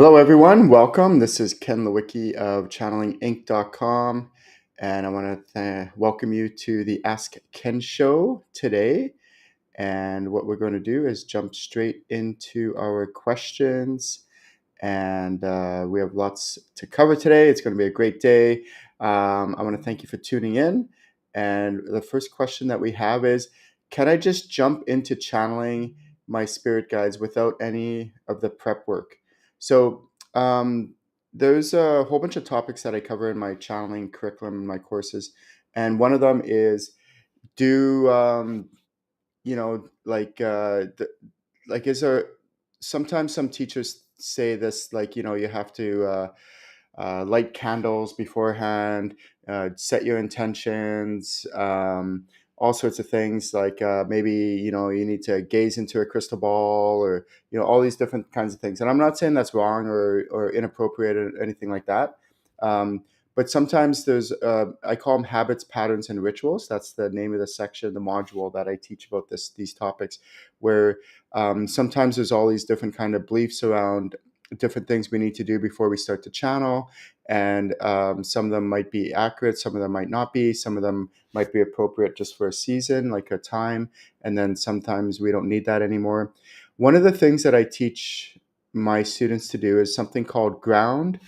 Hello, everyone. Welcome. This is Ken Lewicki of channelinginc.com, and I want to welcome you to the Ask Ken show today. And what we're going to do is jump straight into our questions, and we have lots to cover today. It's going to be a great day. I want to thank you for tuning in. And the first question that we have is, can I just jump into channeling my spirit guides without any of the prep work? So there's a whole bunch of topics that I cover in my channeling curriculum and my courses. And one of them is, do like is there sometimes some teachers say this, like, you have to light candles beforehand, set your intentions, all sorts of things, like maybe you need to gaze into a crystal ball, or all these different kinds of things. And I'm not saying that's wrong or inappropriate or anything like that. Um, but sometimes there's I call them habits, patterns, and rituals. That's the name of the section, the module that I teach about these topics, where sometimes there's all these different kind of beliefs around different things we need to do before we start to channel. And some of them might be accurate, some of them might not be, some of them might be appropriate just for a season, like a time, and then sometimes we don't need that anymore. One of the things that I teach my students to do is something called ground,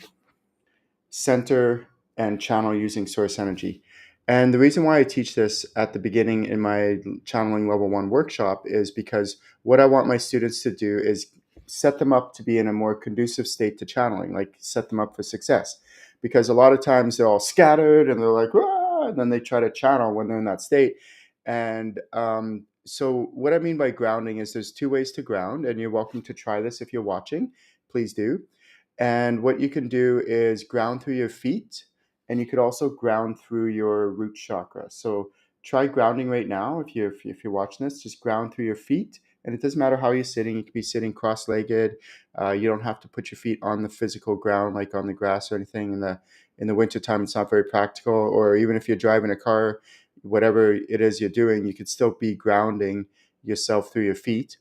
center, and channel using source energy. And the reason why I teach this at the beginning in my channeling level 1 workshop is because what I want my students to do is set them up to be in a more conducive state to channeling, like set them up for success. Because a lot of times they're all scattered and they're like, "Rah!" And then they try to channel when they're in that state. And so what I mean by grounding is there's two ways to ground, and you're welcome to try this if you're watching. Please do. And what you can do is ground through your feet, and you could also ground through your root chakra. So try grounding right now. If you're watching this, just ground through your feet. And it doesn't matter how you're sitting. You could be sitting cross-legged. You don't have to put your feet on the physical ground, like on the grass or anything. In the wintertime, it's not very practical. Or even if you're driving a car, whatever it is you're doing, you could still be grounding yourself through your feet.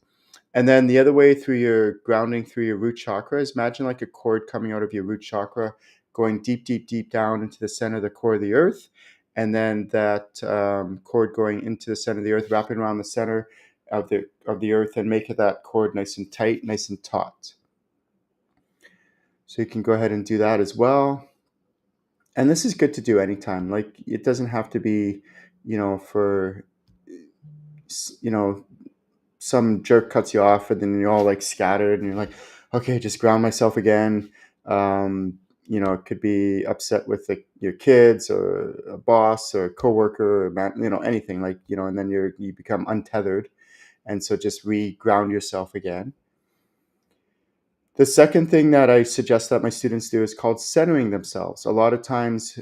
And then the other way, through your grounding through your root chakra, is imagine like a cord coming out of your root chakra, going deep, deep, deep down into the center of the core of the earth. And then that cord going into the center of the earth, wrapping around the center of the earth, and make that cord nice and tight, nice and taut. So you can go ahead and do that as well. And this is good to do anytime. Like, it doesn't have to be, for, you know, some jerk cuts you off, and then you're all like scattered, and you're like, okay, just ground myself again. It could be upset with your kids, or a boss, or a coworker, or anything, like, and then you become untethered, and so just re-ground yourself again. The second thing that I suggest that my students do is called centering themselves. A lot of times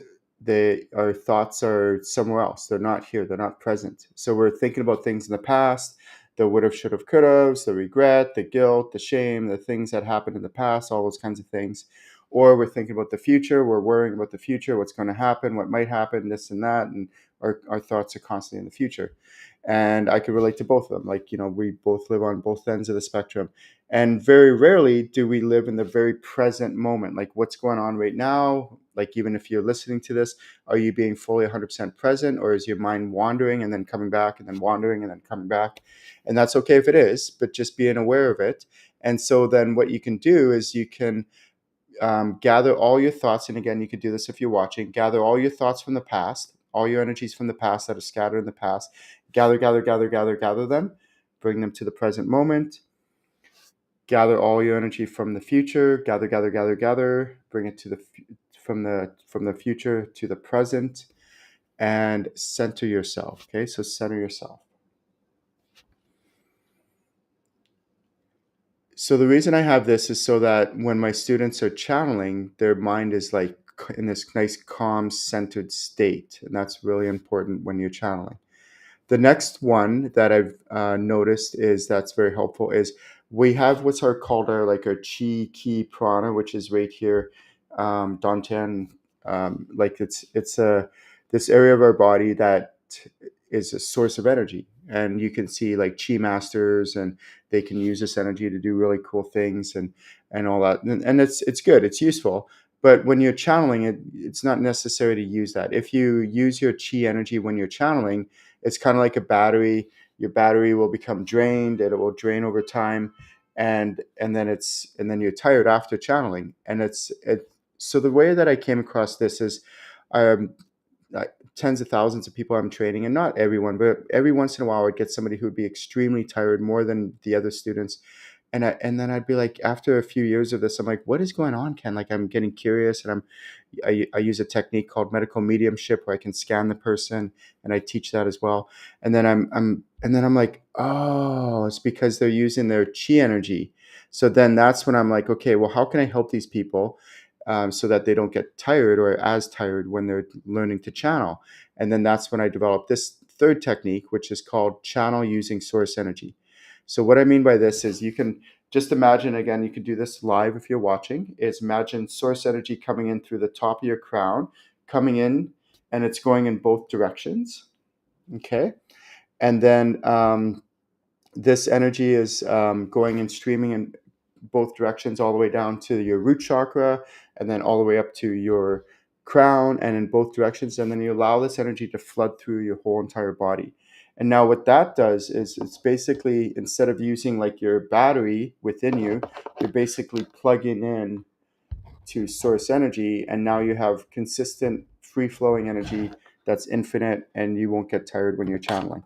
our thoughts are somewhere else. They're not here. They're not present. So we're thinking about things in the past, the would have, should have, could have, the regret, the guilt, the shame, the things that happened in the past, all those kinds of things. Or we're thinking about the future. We're worrying about the future, what's going to happen, what might happen, this and that. And our thoughts are constantly in the future. And I could relate to both of them. Like, we both live on both ends of the spectrum. And very rarely do we live in the very present moment, like what's going on right now. Like, even if you're listening to this, are you being fully 100% present, or is your mind wandering and then coming back, and then wandering and then coming back? And that's okay if it is, but just being aware of it. And so then what you can do is you can gather all your thoughts. And again, you could do this if you're watching. Gather all your thoughts from the past, all your energies from the past that are scattered in the past. Gather them, bring them to the present moment. Gather all your energy from the future. Gather. Bring it from the future to the present, and center yourself. Okay, so center yourself. So the reason I have this is so that when my students are channeling, their mind is like in this nice, calm, centered state, and that's really important when you're channeling. The next one that I've noticed is that's very helpful is we have what's called our chi ki prana, which is right here, dantian. Like it's this area of our body that is a source of energy, and you can see like chi masters, and they can use this energy to do really cool things. And and all that. And it's good, it's useful. But when you're channeling it, it's not necessary to use that. If you use your chi energy when you're channeling, it's kind of like a battery. Your battery will become drained, it will drain over time, and then you're tired after channeling. And so the way that I came across this is, um, tens of thousands of people I'm training, and not everyone, but every once in a while I'd get somebody who would be extremely tired, more than the other students. And then I'd be like, after a few years of this, I'm like, what is going on, Ken? Like, I'm getting curious, and I use a technique called medical mediumship, where I can scan the person, and I teach that as well. And then I'm like, oh, it's because they're using their chi energy. So then that's when I'm like, okay, well, how can I help these people, so that they don't get tired or as tired when they're learning to channel? And then that's when I developed this third technique, which is called channel using source energy. So what I mean by this is, you can just imagine, again, you can do this live if you're watching, is imagine source energy coming in through the top of your crown, coming in, and it's going in both directions. Okay. And then this energy is going and streaming in both directions, all the way down to your root chakra, and then all the way up to your crown, and in both directions. And then you allow this energy to flood through your whole entire body. And now what that does is, it's basically, instead of using like your battery within you, you're basically plugging in to source energy, and now you have consistent free flowing energy that's infinite, and you won't get tired when you're channeling.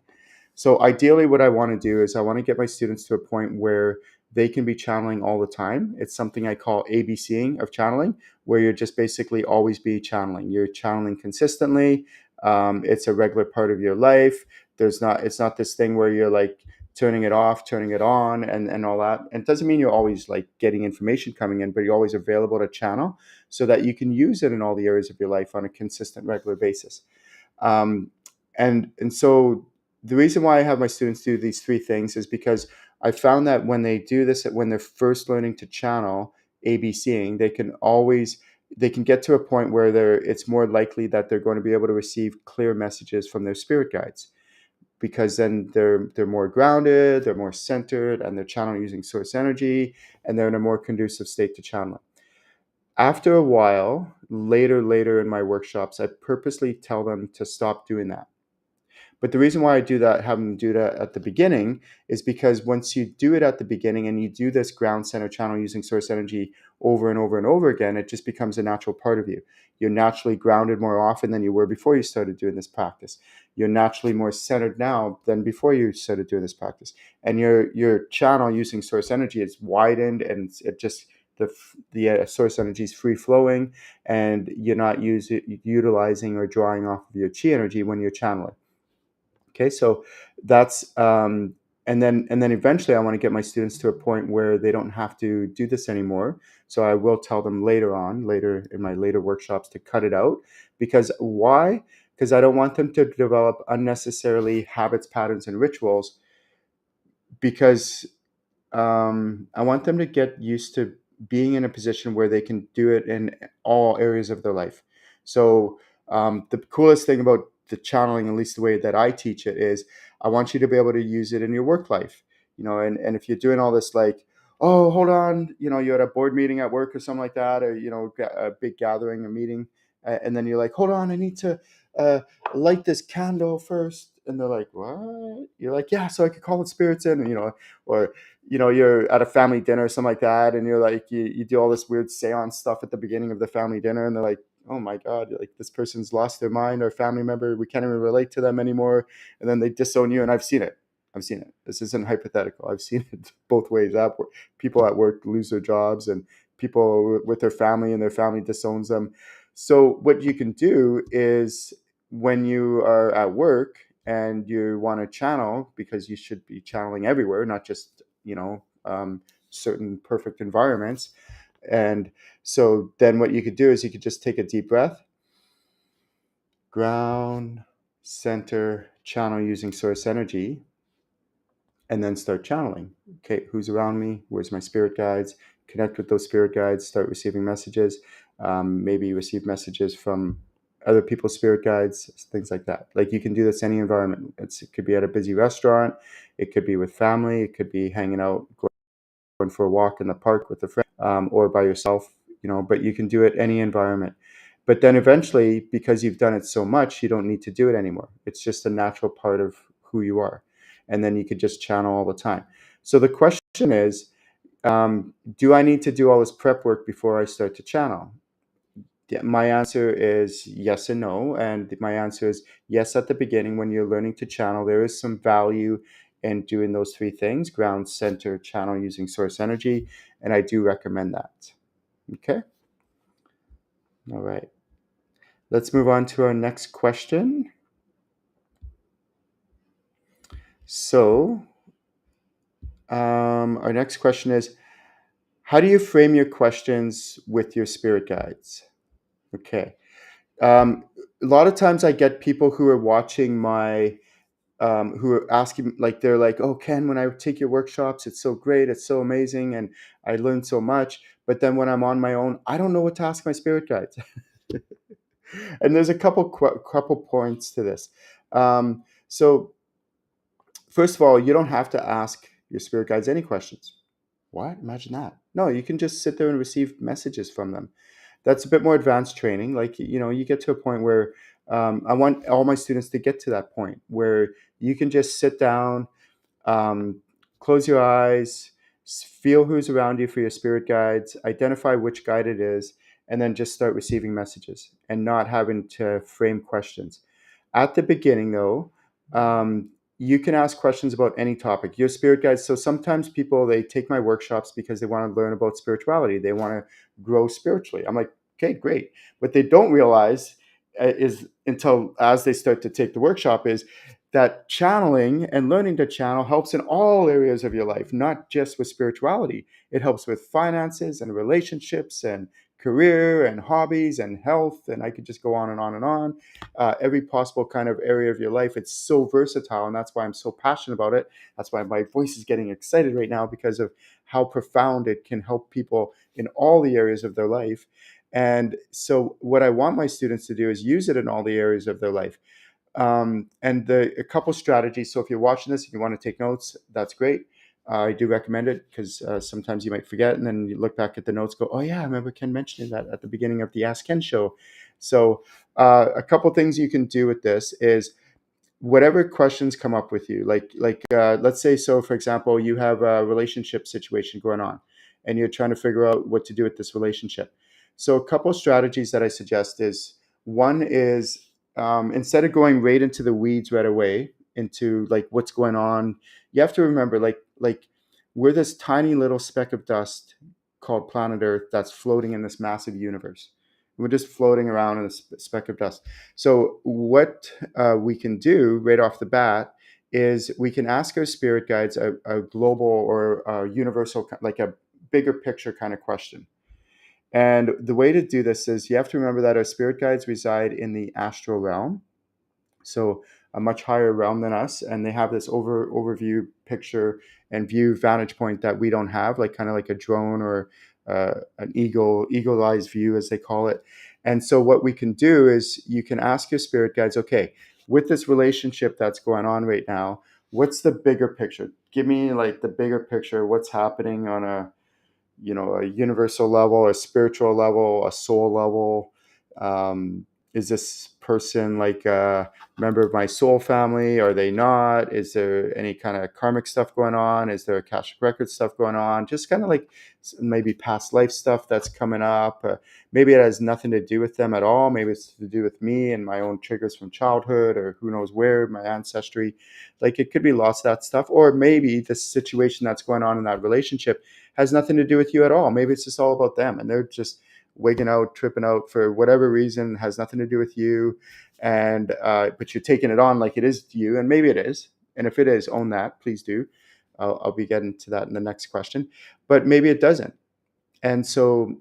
So ideally, what I want to do is, I want to get my students to a point where they can be channeling all the time. It's something I call ABCing of channeling, where you're just basically always be channeling. You're channeling consistently. It's a regular part of your life. It's not this thing where you're like turning it off, turning it on, and all that. And it doesn't mean you're always like getting information coming in, but you're always available to channel, so that you can use it in all the areas of your life on a consistent, regular basis. Um, and so the reason why I have my students do these three things is because I found that when they do this, when they're first learning to channel ABCing, they can get to a point where it's more likely that they're going to be able to receive clear messages from their spirit guides, because then they're more grounded, they're more centered, and they're channeling using source energy, and they're in a more conducive state to channeling. After a while, later in my workshops, I purposely tell them to stop doing that. But the reason why I do that, have them do that at the beginning, is because once you do it at the beginning, and you do this ground center channel using source energy over and over and over again, it just becomes a natural part of you. You're naturally grounded more often than you were before you started doing this practice. You're naturally more centered now than before you started doing this practice. And your channel using source energy is widened, and it just the source energy is free flowing, and you're not utilizing or drawing off of your chi energy when you're channeling. Okay, so that's and then eventually I want to get my students to a point where they don't have to do this anymore. So I will tell them later in my later workshops, to cut it out. Because why? Because I don't want them to develop unnecessarily habits, patterns, and rituals. Because I want them to get used to being in a position where they can do it in all areas of their life. So the coolest thing about the channeling, at least the way that I teach it, is I want you to be able to use it in your work life. And if you're doing all this, like, oh, hold on, you're at a board meeting at work or something like that, or a big gathering, a meeting, and then you're like, hold on, I need to uh, light this candle first, and they're like, what? You're like, yeah, so I could call the spirits in, or you're at a family dinner or something like that, and you're like, you do all this weird seance stuff at the beginning of the family dinner, and they're like, oh my God, like, this person's lost their mind, or family member, we can't even relate to them anymore. And then they disown you. And I've seen it. This isn't hypothetical. I've seen it both ways. People at work lose their jobs, and people with their family, and their family disowns them. So what you can do is, when you are at work and you want to channel, because you should be channeling everywhere, not just certain perfect environments. And so then what you could do is, you could just take a deep breath, ground, center, channel using source energy, and then start channeling. Okay, who's around me? Where's my spirit guides? Connect with those spirit guides, start receiving messages. Maybe receive messages from other people's spirit guides, things like that. Like, you can do this any environment. It could be at a busy restaurant, it could be with family, it could be hanging out, going for a walk in the park with a friend. or by yourself, but you can do it any environment. But then eventually, because you've done it so much, you don't need to do it anymore. It's just a natural part of who you are. And then you could just channel all the time. So the question is, do I need to do all this prep work before I start to channel? Yeah, my answer is yes and no. And my answer is yes, at the beginning, when you're learning to channel, there is some value in doing those three things: ground, center, channel, using source energy. And I do recommend that. Okay. All right. Let's move on to our next question. So, our next question is, how do you frame your questions with your spirit guides? Okay. A lot of times I get people who are watching who are asking, like, they're like, oh, Ken, when I take your workshops, it's so great, it's so amazing, and I learned so much. But then when I'm on my own, I don't know what to ask my spirit guides. And there's a couple points to this. So first of all, you don't have to ask your spirit guides any questions. What? Imagine that. No, you can just sit there and receive messages from them. That's a bit more advanced training. Like, you get to a point where I want all my students to get to that point where you can just sit down, um, close your eyes, feel who's around you for your spirit guides, identify which guide it is, and then just start receiving messages and not having to frame questions. At the beginning, though, you can ask questions about any topic. Your spirit guides. So sometimes people, they take my workshops because they want to learn about spirituality. They want to grow spiritually. I'm like, okay, great. What they don't realize is, until as they start to take the workshop, is that channeling and learning to channel helps in all areas of your life, not just with spirituality. It helps with finances and relationships and career and hobbies and health. And I could just go on and on and on. Every possible kind of area of your life. It's so versatile. And that's why I'm so passionate about it. That's why my voice is getting excited right now, because of how profound it can help people in all the areas of their life. And so what I want my students to do is use it in all the areas of their life. And a couple strategies. So if you're watching this and you want to take notes, that's great. I do recommend it, because sometimes you might forget, and then you look back at the notes, go, oh yeah, I remember Ken mentioning that at the beginning of the Ask Ken show. So a couple things you can do with this is, whatever questions come up with you, let's say, so for example, you have a relationship situation going on and you're trying to figure out what to do with this relationship. So a couple strategies that I suggest is, one is, instead of going right into the weeds right away into like what's going on, you have to remember, like we're this tiny little speck of dust called planet Earth that's floating in this massive universe. We're just floating around in a speck of dust. So what we can do right off the bat is, we can ask our spirit guides a global or a universal, like a bigger picture kind of question. And the way to do this is, you have to remember that our spirit guides reside in the astral realm, so a much higher realm than us, and they have this overview picture and view vantage point that we don't have, like kind of like a drone or an eagle-eyes view, as they call it. And so what we can do is, you can ask your spirit guides, okay, with this relationship that's going on right now, what's the bigger picture? Give me like the bigger picture. What's happening on a universal level, a spiritual level, a soul level? Is this person like a member of my soul family? Are they not? Is there any kind of karmic stuff going on? Is there Akashic record stuff going on? Just kind of like maybe past life stuff that's coming up. Maybe it has nothing to do with them at all. Maybe it's to do with me and my own triggers from childhood, or who knows where, my ancestry. Like, it could be lots of that stuff. Or maybe the situation that's going on in that relationship has nothing to do with you at all. Maybe it's just all about them, and they're just wigging out, tripping out for whatever reason, has nothing to do with you. And but you're taking it on like it is you, and maybe it is. And if it is, own that, please do. I'll be getting to that in the next question. But maybe it doesn't. And so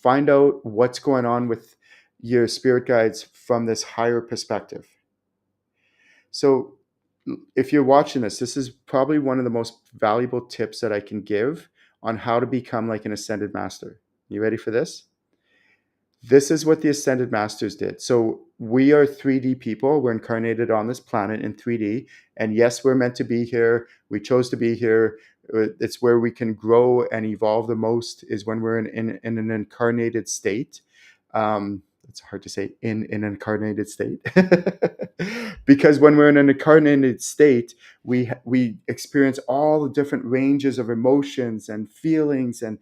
find out what's going on with your spirit guides from this higher perspective. So if you're watching this, this is probably one of the most valuable tips that I can give on how to become like an ascended master. You ready for this? This is what the ascended masters did. So we are 3D people. We're incarnated on this planet in 3D. And yes, we're meant to be here. We chose to be here. It's where we can grow and evolve the most, is when we're in an incarnated state. It's hard to say, in an incarnated state. Because when we're in an incarnated state, we experience all the different ranges of emotions and feelings, and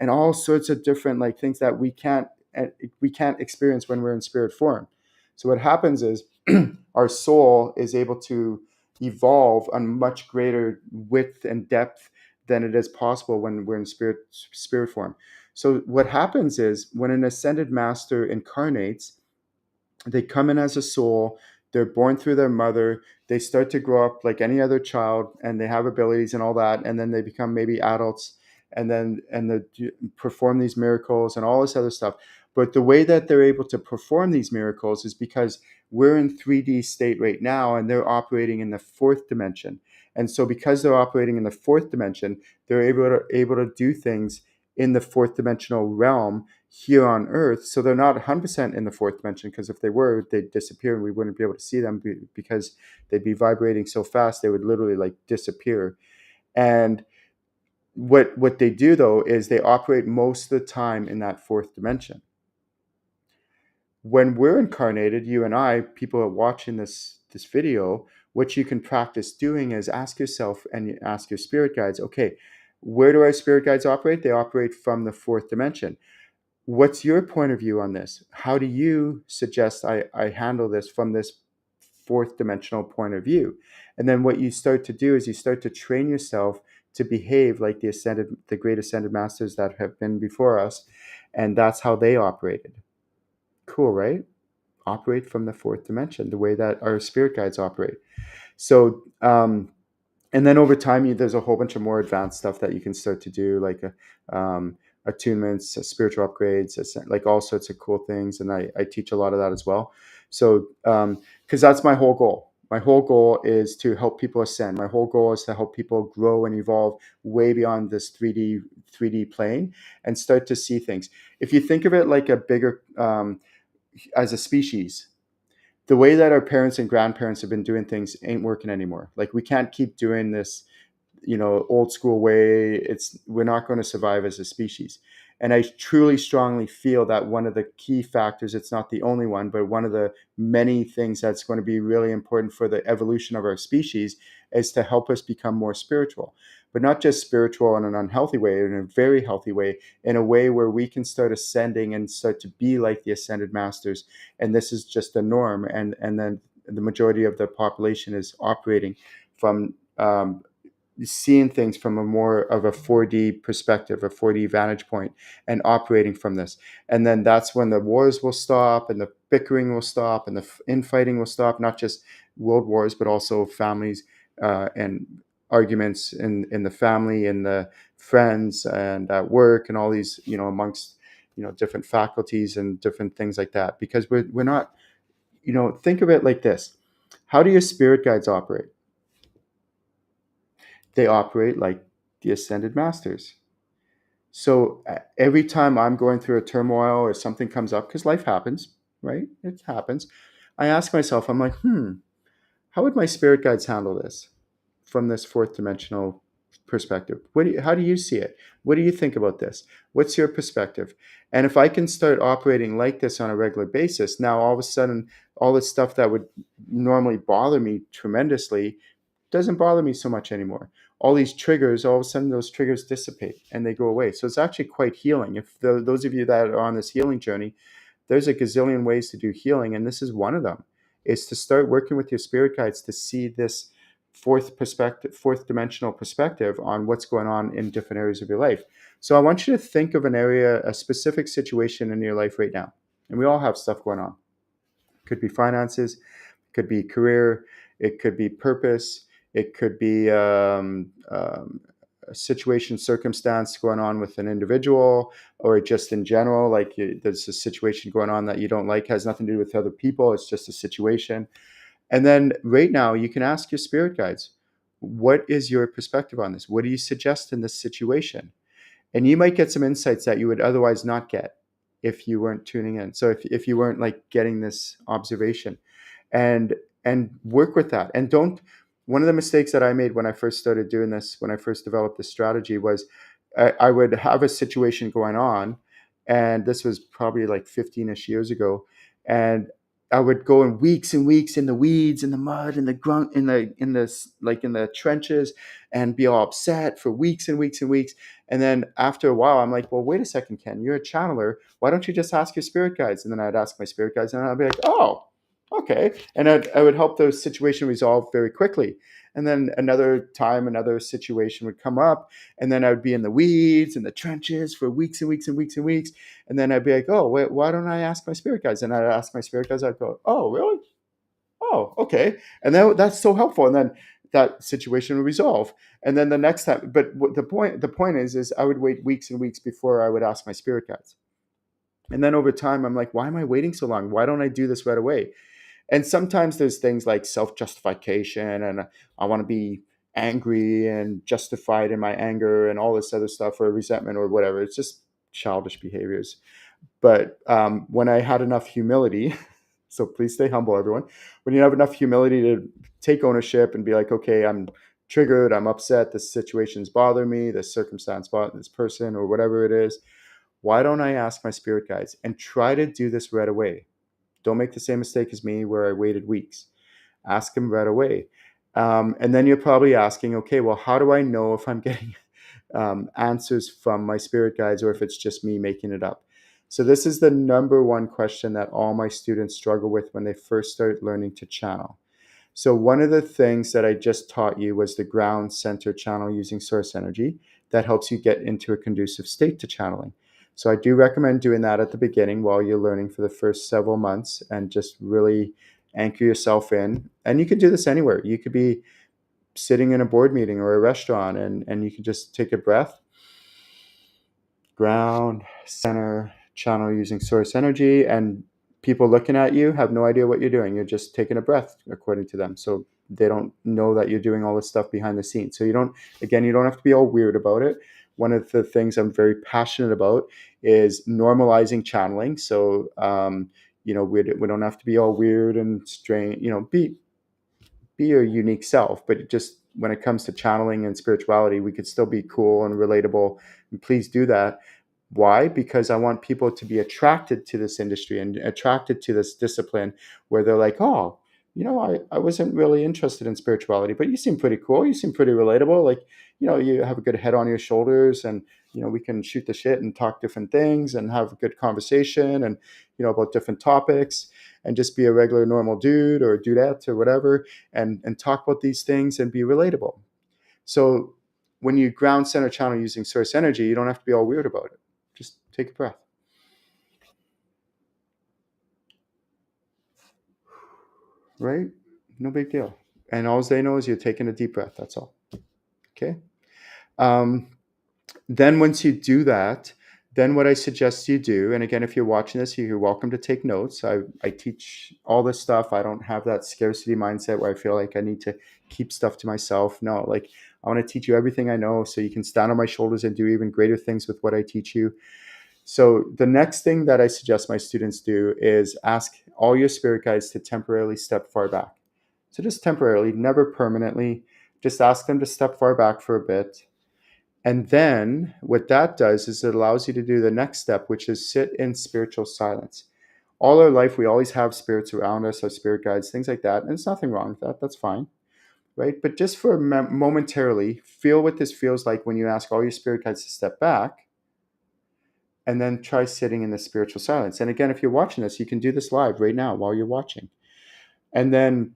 all sorts of different like things that we can't experience when we're in spirit form. So what happens is our soul is able to evolve on much greater width and depth than it is possible when we're in spirit form. So what happens is, when an ascended master incarnates, they come in as a soul. They're born through their mother. They start to grow up like any other child, and they have abilities and all that, and then they become maybe adults, and they perform these miracles and all this other stuff. But the way that they're able to perform these miracles is because we're in 3D state right now, and they're operating in the fourth dimension. And so because they're operating in the fourth dimension, they're able to do things in the fourth dimensional realm here on Earth. So they're not 100% in the fourth dimension, because if they were, they'd disappear and we wouldn't be able to see them, because they'd be vibrating so fast they would literally like disappear. And what they do though is they operate most of the time in that fourth dimension. When we're incarnated, you and I, people are watching this video, what you can practice doing is ask yourself and you ask your spirit guides, okay, where do our spirit guides operate? They operate from the fourth dimension. What's your point of view on this? How do you suggest I handle this from this fourth dimensional point of view? And then what you start to do is you start to train yourself to behave like the great ascended masters that have been before us. And that's how they operated. Cool, right? Operate from the fourth dimension, the way that our spirit guides operate. So, and then over time, there's a whole bunch of more advanced stuff that you can start to do, like attunements, spiritual upgrades, like all sorts of cool things. And I teach a lot of that as well. So, because that's my whole goal. My whole goal is to help people ascend. My whole goal is to help people grow and evolve way beyond this 3D plane and start to see things. If you think of it like a bigger, as a species, the way that our parents and grandparents have been doing things ain't working anymore. Like, we can't keep doing this, old school way. We're not going to survive as a species. And I truly strongly feel that one of the key factors, it's not the only one, but one of the many things that's going to be really important for the evolution of our species, is to help us become more spiritual. But not just spiritual in an unhealthy way, in a very healthy way, in a way where we can start ascending and start to be like the ascended masters. And this is just the norm. And then the majority of the population is operating from seeing things from a more of a 4D perspective, a 4D vantage point, and operating from this. And then that's when the wars will stop, and the bickering will stop, and the infighting will stop, not just world wars, but also families, and arguments in the family, and the friends, and at work, and all these, amongst, different faculties and different things like that. Because we're not, think of it like this. How do your spirit guides operate? They operate like the ascended masters. So every time I'm going through a turmoil or something comes up, because life happens, right? It happens. I ask myself, I'm like, how would my spirit guides handle this from this fourth dimensional perspective? How do you see it? What do you think about this? What's your perspective? And if I can start operating like this on a regular basis, now all of a sudden, all the stuff that would normally bother me tremendously doesn't bother me so much anymore. All these triggers, all of a sudden those triggers dissipate and they go away. So it's actually quite healing. If those of you that are on this healing journey, there's a gazillion ways to do healing, and this is one of them, is to start working with your spirit guides to see this fourth dimensional perspective on what's going on in different areas of your life. So I want you to think of an area, a specific situation in your life right now. And we all have stuff going on. It could be finances, it could be career, it could be purpose, it could be a situation, circumstance going on with an individual, or just in general, like there's a situation going on that you don't like, has nothing to do with other people, it's just a situation. And then right now you can ask your spirit guides, what is your perspective on this? What do you suggest in this situation? And you might get some insights that you would otherwise not get. if you weren't tuning in. So if you weren't like getting this observation, and work with that. And don't, one of the mistakes that I made when I first started doing this, when I first developed this strategy, was I would have a situation going on, and this was probably like 15ish years ago, and I would go in weeks and weeks in the weeds, in the mud, in the grunt, in the trenches, and be all upset for weeks and weeks and weeks. And then after a while, I'm like, well, wait a second, Ken, you're a channeler. Why don't you just ask your spirit guides? And then I'd ask my spirit guides, and I'd be like, oh, okay. And I would help the situation resolve very quickly. And then another time, another situation would come up, and then I would be in the weeds and the trenches for weeks and weeks and weeks and weeks. And then I'd be like, oh, wait, why don't I ask my spirit guides? And I'd ask my spirit guides, I'd go, oh, really? Oh, okay. And that's so helpful. And then that situation would resolve. And then the next time, but the point is I would wait weeks and weeks before I would ask my spirit guides. And then over time, I'm like, why am I waiting so long? Why don't I do this right away? And sometimes there's things like self-justification, and I want to be angry and justified in my anger and all this other stuff, or resentment or whatever. It's just childish behaviors. But when I had enough humility, so please stay humble, everyone. When you have enough humility to take ownership and be like, okay, I'm triggered, I'm upset, this situation's bothering me, this circumstance bothering this person, or whatever it is, why don't I ask my spirit guides and try to do this right away? Don't make the same mistake as me where I waited weeks. Ask them right away. And then you're probably asking, okay, well, how do I know if I'm getting answers from my spirit guides, or if it's just me making it up? So this is the number one question that all my students struggle with when they first start learning to channel. So one of the things that I just taught you was the ground center channel using source energy that helps you get into a conducive state to channeling. So I do recommend doing that at the beginning while you're learning for the first several months, and just really anchor yourself in. And you can do this anywhere. You could be sitting in a board meeting or a restaurant, and you can just take a breath, ground, center, channel using source energy, and people looking at you have no idea what you're doing. You're just taking a breath according to them. So they don't know that you're doing all this stuff behind the scenes. So you don't have to be all weird about it. One of the things I'm very passionate about is normalizing channeling. So, we don't have to be all weird and strange, be your unique self, but just when it comes to channeling and spirituality, we could still be cool and relatable. And please do that. Why? Because I want people to be attracted to this industry and attracted to this discipline, where they're like, oh, I wasn't really interested in spirituality, but you seem pretty cool. You seem pretty relatable. Like, you have a good head on your shoulders, and, we can shoot the shit and talk different things and have a good conversation, and, about different topics, and just be a regular normal dude or dudette or whatever, and talk about these things and be relatable. So when you ground center channel using source energy, you don't have to be all weird about it. Just take a breath. Right? No big deal. And all they know is you're taking a deep breath. That's all. Okay. Then once you do that, then what I suggest you do, and again, if you're watching this, you're welcome to take notes. I teach all this stuff. I don't have that scarcity mindset where I feel like I need to keep stuff to myself. No, like, I want to teach you everything I know so you can stand on my shoulders and do even greater things with what I teach you. So the next thing that I suggest my students do is ask all your spirit guides to temporarily step far back. So just temporarily, never permanently. Just ask them to step far back for a bit. And then what that does is it allows you to do the next step, which is sit in spiritual silence. All our life, we always have spirits around us, our spirit guides, things like that. And there's nothing wrong with that. That's fine. Right? But just for momentarily, feel what this feels like when you ask all your spirit guides to step back, and then try sitting in the spiritual silence. And again, if you're watching this, you can do this live right now while you're watching. And then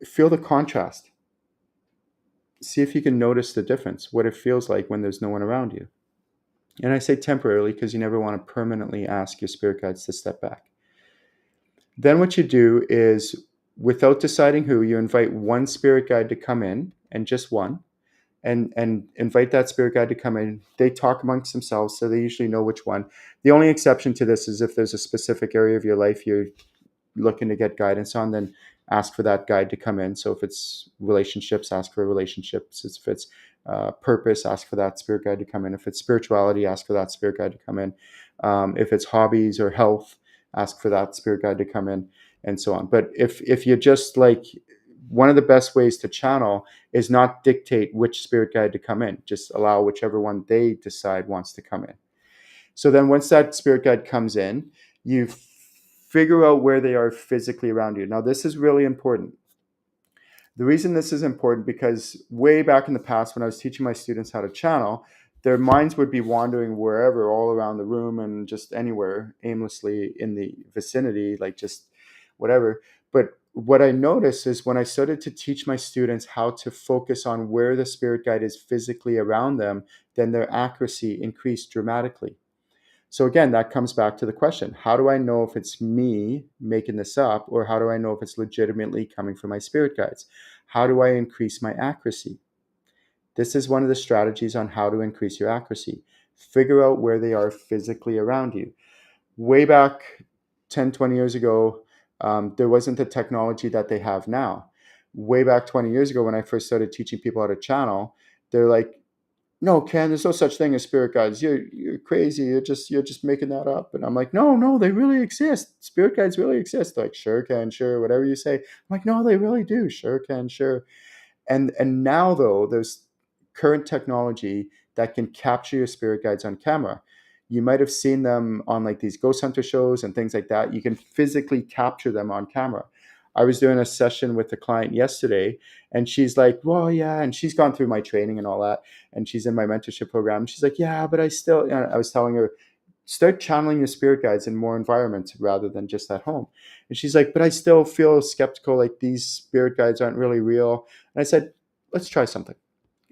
feel the contrast. See if you can notice the difference, what it feels like when there's no one around you. And I say temporarily because you never want to permanently ask your spirit guides to step back. Then what you do is, without deciding who, you invite one spirit guide to come in, and just one, and invite that spirit guide to come in. They talk amongst themselves, so they usually know which one. The only exception to this is if there's a specific area of your life you're looking to get guidance on, then ask for that guide to come in. So if it's relationships, ask for relationships. If it's purpose, ask for that spirit guide to come in. If it's spirituality, ask for that spirit guide to come in. If it's hobbies or health, ask for that spirit guide to come in, and so on. But if you just like, one of the best ways to channel is not dictate which spirit guide to come in. Just allow whichever one they decide wants to come in. So then once that spirit guide comes in, you figure out where they are physically around you. Now, this is really important. The reason this is important, because way back in the past when I was teaching my students how to channel, their minds would be wandering wherever, all around the room and just anywhere aimlessly in the vicinity, like just whatever. But what I noticed is when I started to teach my students how to focus on where the spirit guide is physically around them, then their accuracy increased dramatically. So again, that comes back to the question, how do I know if it's me making this up, or how do I know if it's legitimately coming from my spirit guides? How do I increase my accuracy? This is one of the strategies on how to increase your accuracy. Figure out where they are physically around you. Way back 10, 20 years ago, there wasn't the technology that they have now. Way back 20 years ago, when I first started teaching people how to channel, they're like, no, Ken, there's no such thing as spirit guides. You're crazy. You're just making that up. And I'm like, no, they really exist. Spirit guides really exist. Like, sure, Ken, sure, whatever you say. I'm like, no, they really do. Sure, Ken, sure. And now though, there's current technology that can capture your spirit guides on camera. You might have seen them on like these ghost hunter shows and things like that. You can physically capture them on camera. I was doing a session with a client yesterday, and she's like, well, yeah, and she's gone through my training and all that, and she's in my mentorship program. She's like, yeah, but I was telling her, start channeling your spirit guides in more environments rather than just at home. And she's like, but I still feel skeptical, like these spirit guides aren't really real. And I said, let's try something.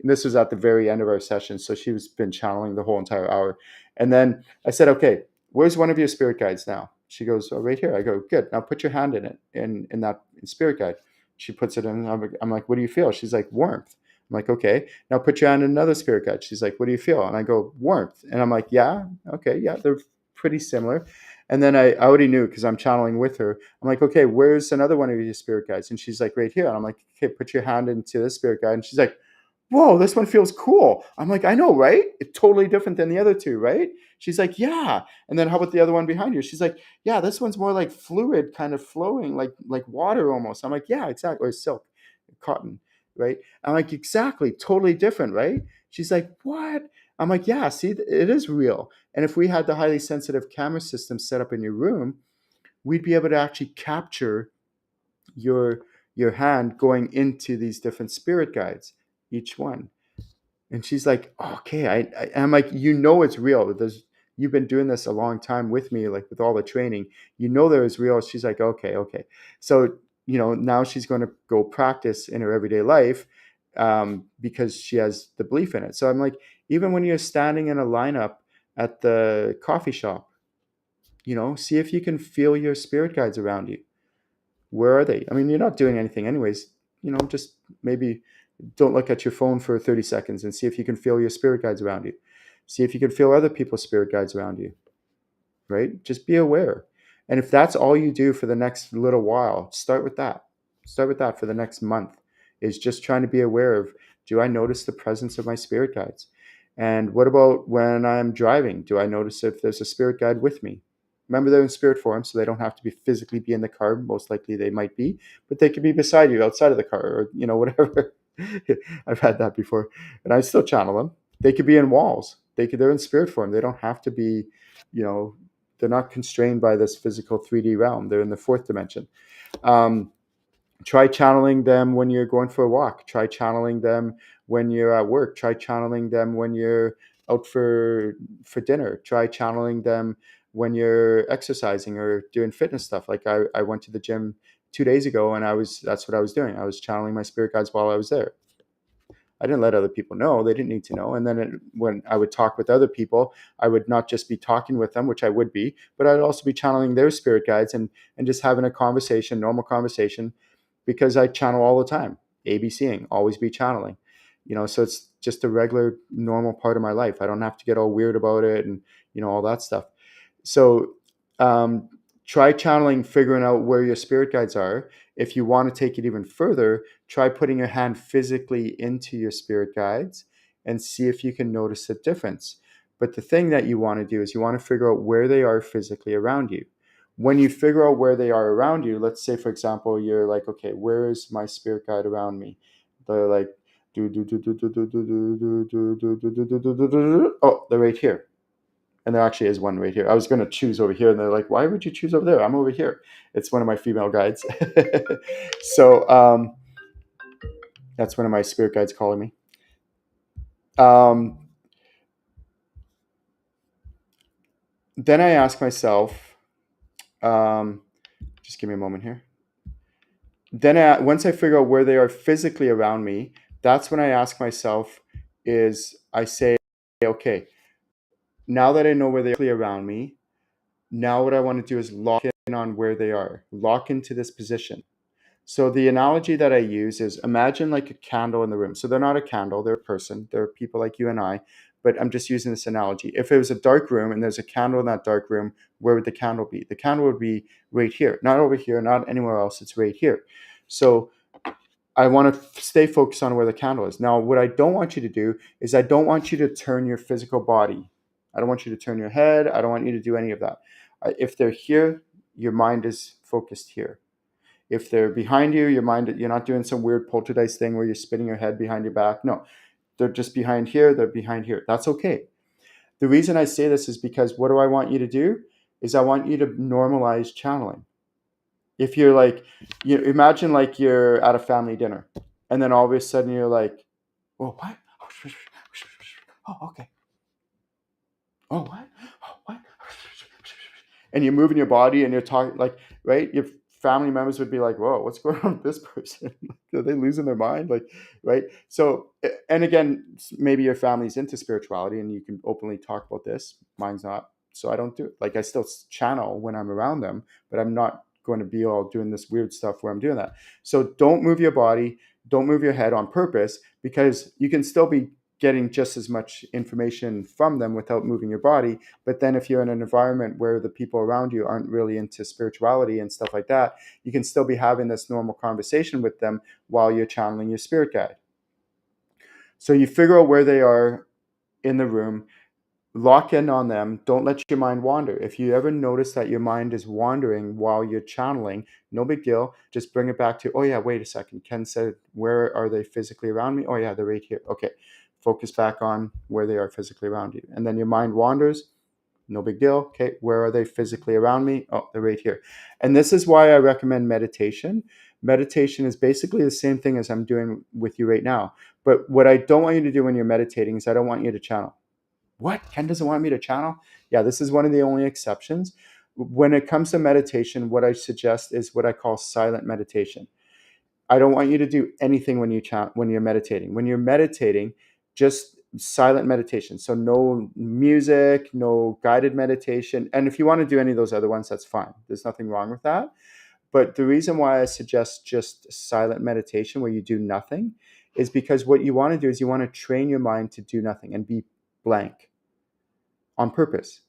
And this was at the very end of our session, so she was been channeling the whole entire hour. And then I said, okay, where's one of your spirit guides now? She goes, oh, right here. I go, good. Now put your hand in it, in that spirit guide. She puts it in. I'm like, what do you feel? She's like, warmth. I'm like, okay. Now put your hand in another spirit guide. She's like, what do you feel? And I go, warmth. And I'm like, yeah, okay, yeah, they're pretty similar. And then I already knew, because I'm channeling with her. I'm like, okay, where's another one of your spirit guides? And she's like, right here. And I'm like, okay, put your hand into this spirit guide. And she's like, whoa, this one feels cool. I'm like, I know, right? It's totally different than the other two, right? She's like, yeah. And then how about the other one behind you? She's like, yeah, this one's more like fluid, kind of flowing, like water almost. I'm like, yeah, exactly. Or silk, cotton, right? I'm like, exactly, totally different, right? She's like, what? I'm like, yeah, see, it is real. And if we had the highly sensitive camera system set up in your room, we'd be able to actually capture your your hand going into these different spirit guides, each one. And she's like, okay, I'm like, it's real. You've been doing this a long time with me, like with all the training, there is real. She's like, okay. So, now she's going to go practice in her everyday life, because she has the belief in it. So I'm like, even when you're standing in a lineup at the coffee shop, see if you can feel your spirit guides around you. Where are they? I mean, you're not doing anything anyways, just maybe don't look at your phone for 30 seconds and see if you can feel your spirit guides around you. See if you can feel other people's spirit guides around you, right? Just be aware. And if that's all you do for the next little while, start with that. Start with that for the next month, is just trying to be aware of, do I notice the presence of my spirit guides? And what about when I'm driving? Do I notice if there's a spirit guide with me? Remember, they're in spirit form, so they don't have to physically be in the car. Most likely they might be, but they could be beside you outside of the car, or, whatever. I've had that before, and I still channel them. They could be in walls. They're in spirit form. They don't have to be, they're not constrained by this physical 3D realm. They're in the fourth dimension. Try channeling them when you're going for a walk. Try channeling them when you're at work. Try channeling them when you're out for dinner. Try channeling them when you're exercising or doing fitness stuff. Like I went to the gym 2 days ago, and that's what I was doing. I was channeling my spirit guides while I was there. I didn't let other people know. They didn't need to know. And then when I would talk with other people, I would not just be talking with them, which I would be, but I'd also be channeling their spirit guides, and just having a conversation, normal conversation, because I channel all the time. ABCing, always be channeling. So it's just a regular, normal part of my life. I don't have to get all weird about it and, all that stuff. So try channeling, figuring out where your spirit guides are. If you want to take it even further, try putting your hand physically into your spirit guides and see if you can notice a difference. But the thing that you want to do is you want to figure out where they are physically around you. When you figure out where they are around you, let's say, for example, you're like, okay, where is my spirit guide around me? They're like, oh, they're right here. And there actually is one right here. I was going to choose over here, and they're like, why would you choose over there? I'm over here. It's one of my female guides. So that's one of my spirit guides calling me. Then I ask myself, just give me a moment here. Then once I figure out where they are physically around me, that's when I ask myself, I say, okay, now that I know where they are around me, now what I want to do is lock in on where they are, lock into this position. So the analogy that I use is, imagine like a candle in the room. So they're not a candle, they're a person. They're people like you and I, but I'm just using this analogy. If it was a dark room and there's a candle in that dark room, where would the candle be? The candle would be right here, not over here, not anywhere else. It's right here. So I want to stay focused on where the candle is. Now, what I don't want you to do is I don't want you to turn your physical body. I don't want you to turn your head. I don't want you to do any of that. If they're here, your mind is focused here. If they're behind you, you're not doing some weird poltergeist thing where you're spinning your head behind your back. No, they're just behind here. They're behind here. That's okay. The reason I say this is because what do I want you to do? Is I want you to normalize channeling. If you're like, imagine like you're at a family dinner, and then all of a sudden you're like, oh, what? Oh, okay. Oh, what? Oh, what? And you're moving your body and you're talking like, right? Your family members would be like, whoa, what's going on with this person? Are they losing their mind? Like, right? So, and again, maybe your family's into spirituality and you can openly talk about this. Mine's not. So I don't do it. Like, I still channel when I'm around them, but I'm not going to be all doing this weird stuff where I'm doing that. So don't move your body. Don't move your head on purpose, because you can still be getting just as much information from them without moving your body. But then if you're in an environment where the people around you aren't really into spirituality and stuff like that, you can still be having this normal conversation with them while you're channeling your spirit guide. So you figure out where they are in the room, lock in on them. Don't let your mind wander. If you ever notice that your mind is wandering while you're channeling, no big deal. Just bring it back to, oh yeah, wait a second. Ken said, where are they physically around me? Oh yeah, they're right here. Okay. Focus back on where they are physically around you. And then your mind wanders. No big deal. Okay, where are they physically around me? Oh, they're right here. And this is why I recommend meditation. Meditation is basically the same thing as I'm doing with you right now. But what I don't want you to do when you're meditating is I don't want you to channel. What? Ken doesn't want me to channel? Yeah, this is one of the only exceptions. When it comes to meditation, what I suggest is what I call silent meditation. I don't want you to do anything when you're meditating. When you're meditating, just silent meditation. So no music, no guided meditation. And if you want to do any of those other ones, that's fine. There's nothing wrong with that. But the reason why I suggest just silent meditation where you do nothing is because what you want to do is you want to train your mind to do nothing and be blank on purpose.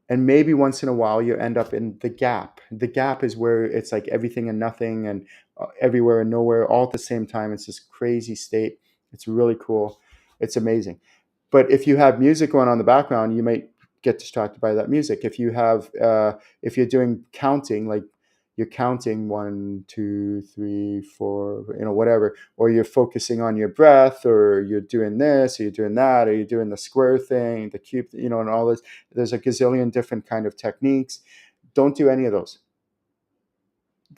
And maybe once in a while you end up in the gap. The gap is where it's like everything and nothing and everywhere and nowhere all at the same time. It's this crazy state. It's really cool. It's amazing. But if you have music going on in the background, you might get distracted by that music. If you're doing counting, like you're counting 1, 2, 3, 4, whatever, or you're focusing on your breath, or you're doing this, or you're doing that, or you're doing the square thing, the cube, and all this. There's a gazillion different kind of techniques. Don't do any of those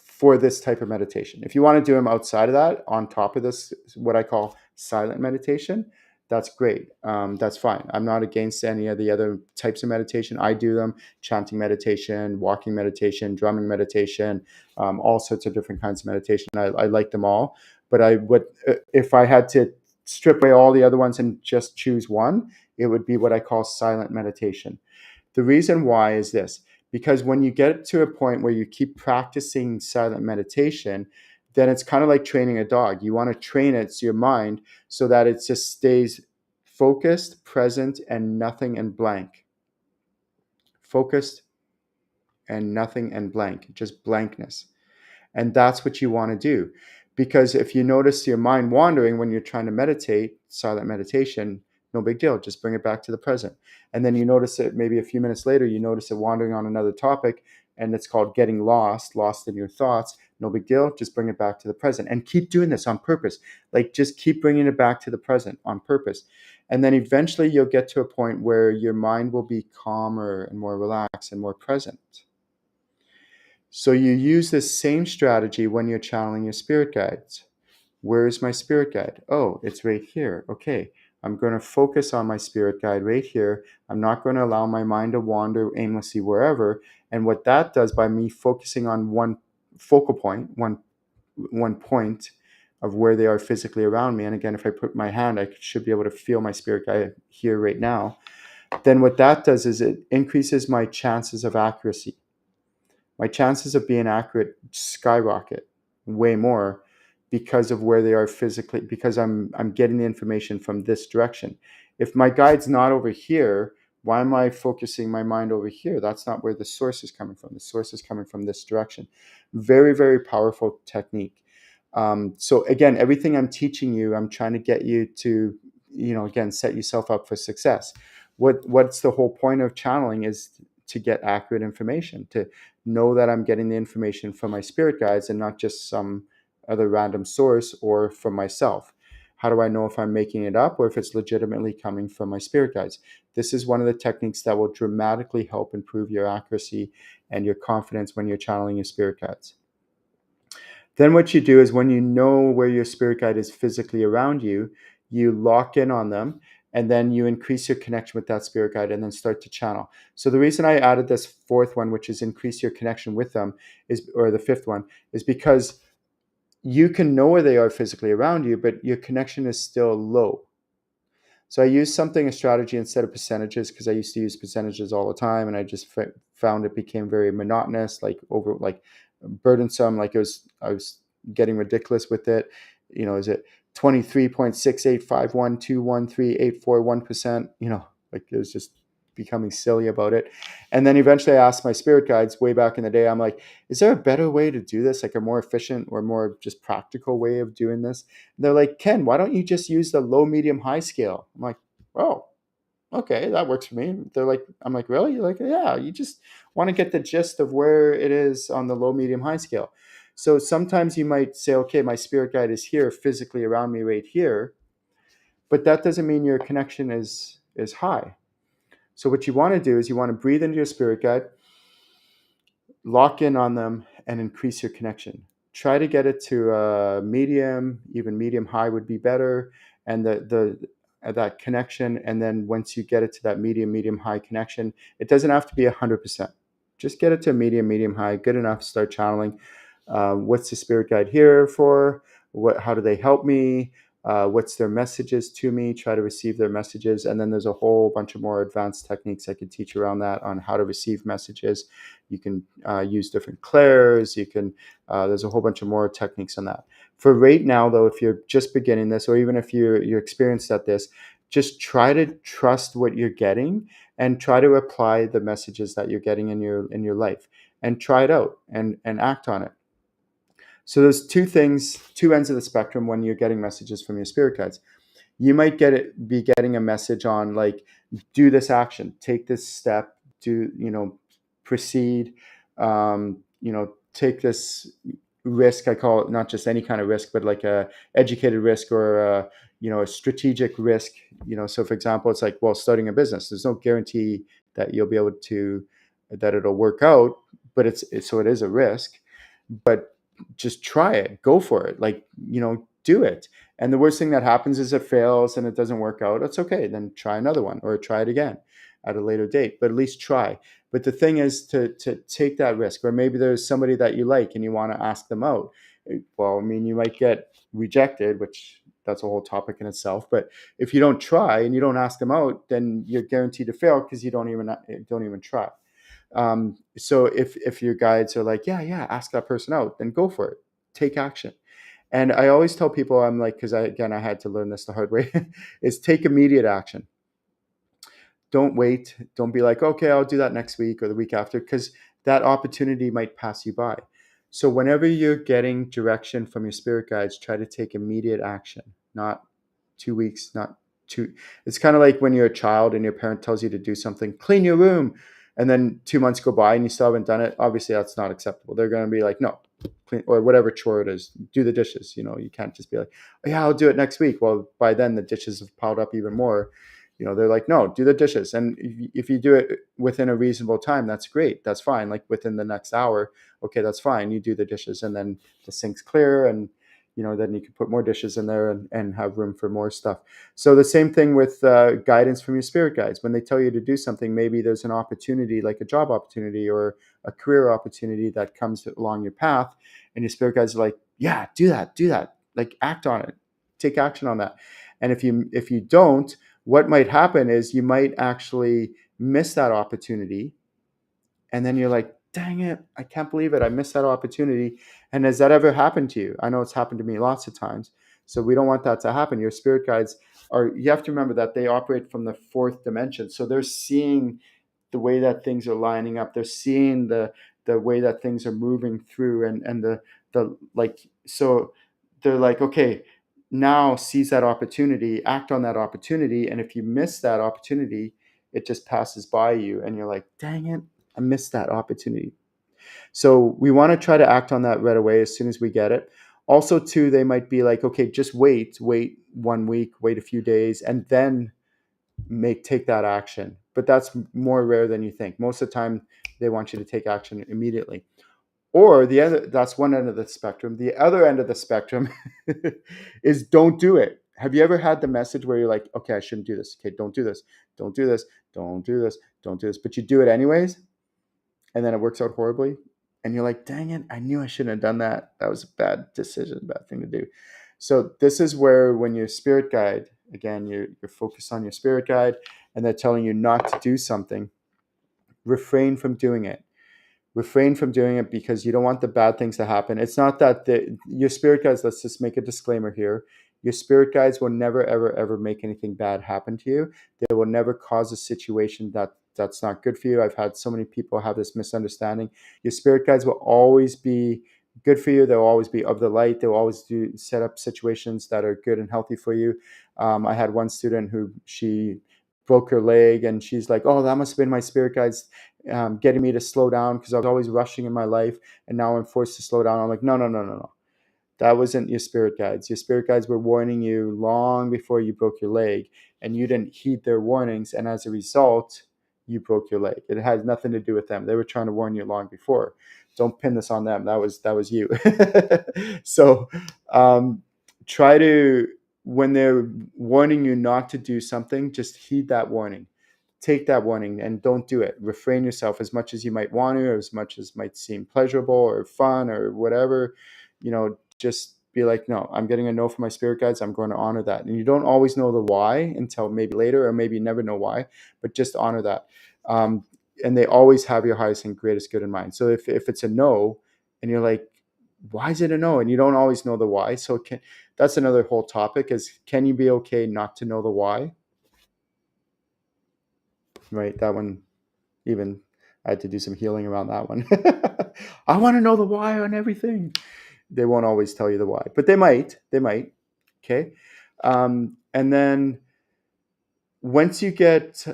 for this type of meditation. If you want to do them outside of that, on top of this, what I call silent meditation, that's great. That's fine. I'm not against any of the other types of meditation. I do them: chanting meditation, walking meditation, drumming meditation, all sorts of different kinds of meditation. I like them all. But if I had to strip away all the other ones and just choose one, it would be what I call silent meditation. The reason why is this: because when you get to a point where you keep practicing silent meditation, then it's kind of like training a dog. You want to train your mind so that it just stays focused, present, and nothing and blank. Focused and nothing and blank, just blankness. And that's what you want to do. Because if you notice your mind wandering when you're trying to meditate, silent meditation, No big deal. Just bring it back to the present. And then you notice it maybe a few minutes later, you notice it wandering on another topic, and it's called getting lost in your thoughts. No big deal. Just bring it back to the present and keep doing this on purpose. Like just keep bringing it back to the present on purpose. And then eventually you'll get to a point where your mind will be calmer and more relaxed and more present. So you use this same strategy when you're channeling your spirit guides. Where is my spirit guide? Oh, it's right here. Okay, I'm going to focus on my spirit guide right here. I'm not going to allow my mind to wander aimlessly wherever. And what that does by me focusing on one focal point, one point of where they are physically around me. And again, if I put my hand, I should be able to feel my spirit guide here right now. Then what that does is it increases my chances of accuracy. My chances of being accurate skyrocket way more because of where they are physically, because I'm getting the information from this direction. If my guide's not over here, why am I focusing my mind over here? That's not where the source is coming from. The source is coming from this direction. Very, very powerful technique. So again, everything I'm teaching you, I'm trying to get you to, again, set yourself up for success. What's the whole point of channeling is to get accurate information, to know that I'm getting the information from my spirit guides and not just some other random source or from myself. How do I know if I'm making it up or if it's legitimately coming from my spirit guides? This is one of the techniques that will dramatically help improve your accuracy and your confidence when you're channeling your spirit guides. Then what you do is when you know where your spirit guide is physically around you, you lock in on them and then you increase your connection with that spirit guide and then start to channel. So the reason I added this fourth one, which is increase your connection with them, or the fifth one, is because you can know where they are physically around you, but your connection is still low. So I used a strategy instead of percentages, because I used to use percentages all the time, and I just found it became very monotonous, like burdensome. Like I was getting ridiculous with it. Is it 23.6851213841%? Like it was just becoming silly about it. And then eventually I asked my spirit guides way back in the day, I'm like, is there a better way to do this? Like a more efficient or more just practical way of doing this? And they're like, Ken, why don't you just use the low, medium, high scale? I'm like, oh, okay, that works for me. They're like, I'm like, really? You're like, yeah, you just want to get the gist of where it is on the low, medium, high scale. So sometimes you might say, okay, my spirit guide is here physically around me right here, but that doesn't mean your connection is high. So what you want to do is you want to breathe into your spirit guide, lock in on them, and increase your connection. Try to get it to a medium, even medium high would be better, and that connection. And then once you get it to that medium high connection, it doesn't have to be 100%. Just get it to medium high, good enough. Start channeling. What's the spirit guide here for? How do they help me? What's their messages to me? Try to receive their messages. And then there's a whole bunch of more advanced techniques I could teach around that on how to receive messages. You can use different clairs. There's a whole bunch of more techniques on that. For right now, though, if you're just beginning this, or even if you're experienced at this, just try to trust what you're getting and try to apply the messages that you're getting in your life, and try it out and act on it. So there's two ends of the spectrum when you're getting messages from your spirit guides. You might be getting a message on like, do this action, take this step, proceed, take this risk. I call it not just any kind of risk, but like a educated risk or a strategic risk. So for example, it's like, well, starting a business, there's no guarantee that you'll be able that it'll work out, but so it is a risk, but just try it, go for it, do it. And the worst thing that happens is it fails and it doesn't work out. That's okay. Then try another one or try it again at a later date, but at least try. But the thing is to take that risk. Or maybe there's somebody that you like and you want to ask them out. Well, I mean, you might get rejected, which that's a whole topic in itself. But if you don't try and you don't ask them out, then you're guaranteed to fail because you don't even try. So if your guides are like, yeah, ask that person out, then go for it. Take action. And I always tell people, I'm like, because I had to learn this the hard way, is take immediate action. Don't wait. Don't be like, okay, I'll do that next week or the week after, because that opportunity might pass you by. So whenever you're getting direction from your spirit guides, try to take immediate action, not 2 weeks, not two. It's kind of like when you're a child and your parent tells you to do something, clean your room, and then 2 months go by and you still haven't done it. Obviously, that's not acceptable. They're going to be like, no, clean, or whatever chore it is, do the dishes. You can't just be like, oh, yeah, I'll do it next week. Well, by then the dishes have piled up even more. They're like, no, do the dishes. And if you do it within a reasonable time, that's great. That's fine. Like within the next hour, okay, that's fine. You do the dishes, and then the sink's clear, and then you can put more dishes in there, and have room for more stuff. So the same thing with guidance from your spirit guides. When they tell you to do something, maybe there's an opportunity, like a job opportunity or a career opportunity that comes along your path, and your spirit guides are like, yeah, do that, like act on it, take action on that. And if you don't, what might happen is you might actually miss that opportunity, and then you're like, dang it, I can't believe it, I missed that opportunity. And has that ever happened to you? I know it's happened to me lots of times. So we don't want that to happen. Your spirit guides you have to remember that they operate from the fourth dimension. So they're seeing the way that things are lining up. They're seeing the way that things are moving through, and the like. So they're like, okay, now seize that opportunity, act on that opportunity. And if you miss that opportunity, it just passes by you, and you're like, dang it, I missed that opportunity. So we want to try to act on that right away as soon as we get it. Also, too, they might be like, okay, just wait 1 week, wait a few days, and then take that action. But that's more rare than you think. Most of the time, they want you to take action immediately. Or that's one end of the spectrum. The other end of the spectrum is don't do it. Have you ever had the message where you're like, okay, I shouldn't do this. Okay, don't do this. Don't do this. Don't do this. Don't do this. But you do it anyways, and then it works out horribly. And you're like, dang it, I knew I shouldn't have done that. That was a bad decision, bad thing to do. So this is where, when your spirit guide, again, you're focused on your spirit guide, and they're telling you not to do something, refrain from doing it. Refrain from doing it because you don't want the bad things to happen. It's not that your spirit guides, let's just make a disclaimer here. Your spirit guides will never, ever, ever make anything bad happen to you. They will never cause a situation that's not good for you. I've had so many people have this misunderstanding. Your spirit guides will always be good for you. They'll always be of the light. They'll always set up situations that are good and healthy for you. I had one student who she broke her leg, and she's like, oh, that must have been my spirit guides getting me to slow down because I was always rushing in my life, and now I'm forced to slow down. I'm like, no, no, no, no, no. That wasn't your spirit guides. Your spirit guides were warning you long before you broke your leg, and you didn't heed their warnings, and as a result, you broke your leg. It has nothing to do with them. They were trying to warn you long before. Don't pin this on them. That was you. So try to, when they're warning you not to do something, just heed that warning. Take that warning and don't do it. Refrain yourself as much as you might want to, or as much as might seem pleasurable or fun or whatever. Just be like, no, I'm getting a no from my spirit guides. I'm going to honor that. And you don't always know the why until maybe later, or maybe you never know why, but just honor that. And they always have your highest and greatest good in mind. So if it's a no, and you're like, why is it a no? And you don't always know the why. So that's another whole topic, is, can you be okay not to know the why? Right. That one, even I had to do some healing around that one. I want to know the why on everything. They won't always tell you the why, but they might. Okay. And then once you get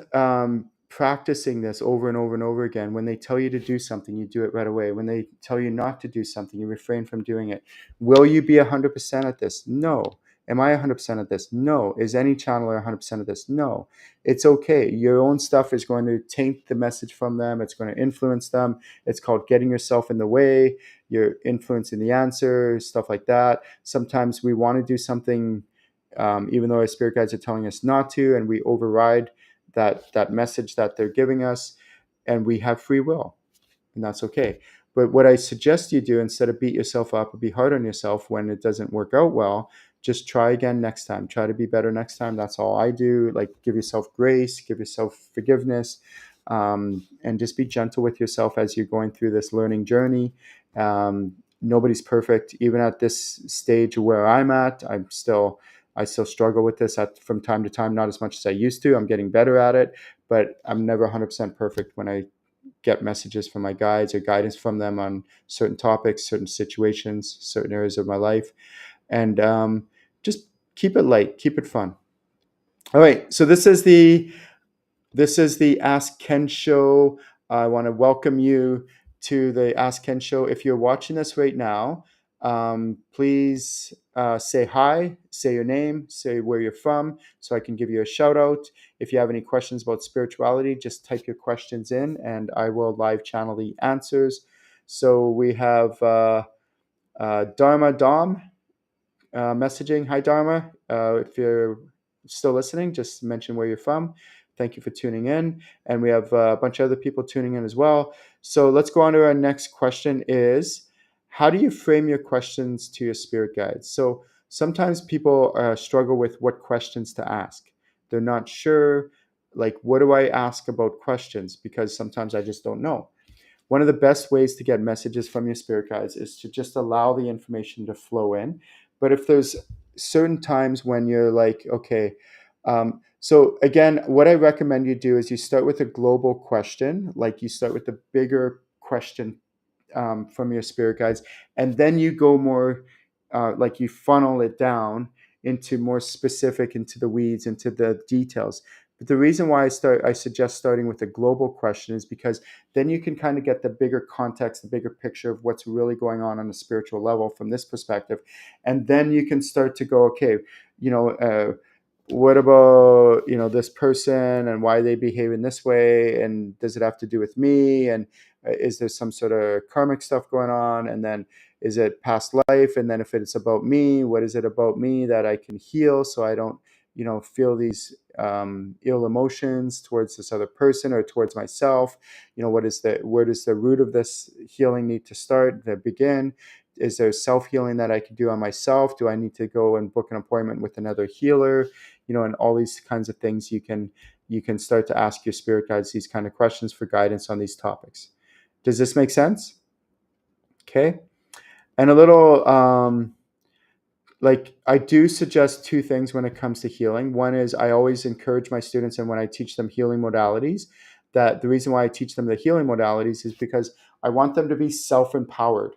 practicing this over and over and over again, when they tell you to do something, you do it right away. When they tell you not to do something, you refrain from doing it. Will you be 100% at this? No. Am I 100% at this? No. Is any channeler 100% at this? No. It's okay. Your own stuff is going to taint the message from them. It's going to influence them. It's called getting yourself in the way. You're influencing the answer, stuff like that. Sometimes we want to do something even though our spirit guides are telling us not to, and we override that message that they're giving us, and we have free will, and that's okay. But what I suggest you do, instead of beat yourself up or be hard on yourself when it doesn't work out well, just try again next time. Try to be better next time. That's all I do. Like, give yourself grace, give yourself forgiveness, and just be gentle with yourself as you're going through this learning journey. Nobody's perfect. Even at this stage where I'm at, I still struggle with this from time to time, not as much as I used to. I'm getting better at it, but I'm never 100% perfect when I get messages from my guides or guidance from them on certain topics, certain situations, certain areas of my life. And just keep it light, keep it fun. All right. So this is the Ask Ken show. I want to welcome you to the Ask Ken show. If you're watching this right now, please say hi, say your name, say where you're from, so I can give you a shout out. If you have any questions about spirituality, just type your questions in, and I will live channel the answers. So we have Dharma Dom messaging. Hi, Dharma. If you're still listening, just mention where you're from. Thank you for tuning in. And we have a bunch of other people tuning in as well. So let's go on to our next question is, how do you frame your questions to your spirit guides? So sometimes people struggle with what questions to ask. They're not sure, like, what do I ask about questions? Because sometimes I just don't know. One of the best ways to get messages from your spirit guides is to just allow the information to flow in. But if there's certain times when you're like, okay, so again, what I recommend you do is you start with a global question, like you start with the bigger question from your spirit guides, and then you go more like you funnel it down into more specific, into the weeds, into the details. But the reason why I suggest starting with a global question is because then you can kind of get the bigger context, the bigger picture of what's really going on a spiritual level from this perspective, and then you can start to go, okay, you know. What about this person and why they behave in this way, and does it have to do with me, and is there some sort of karmic stuff going on, and then is it past life, and then if it's about me, what is it about me that I can heal so I don't feel these ill emotions towards this other person or towards myself. Where does the root of this healing need to start, to begin? Is there self-healing that I can do on myself? Do I need to go and book an appointment with another healer? And all these kinds of things, you can start to ask your spirit guides these kind of questions for guidance on these topics. Does this make sense? Okay. And a little, like, I do suggest two things when it comes to healing. One is I always encourage my students, and when I teach them healing modalities, that the reason why I teach them the healing modalities is because I want them to be self-empowered.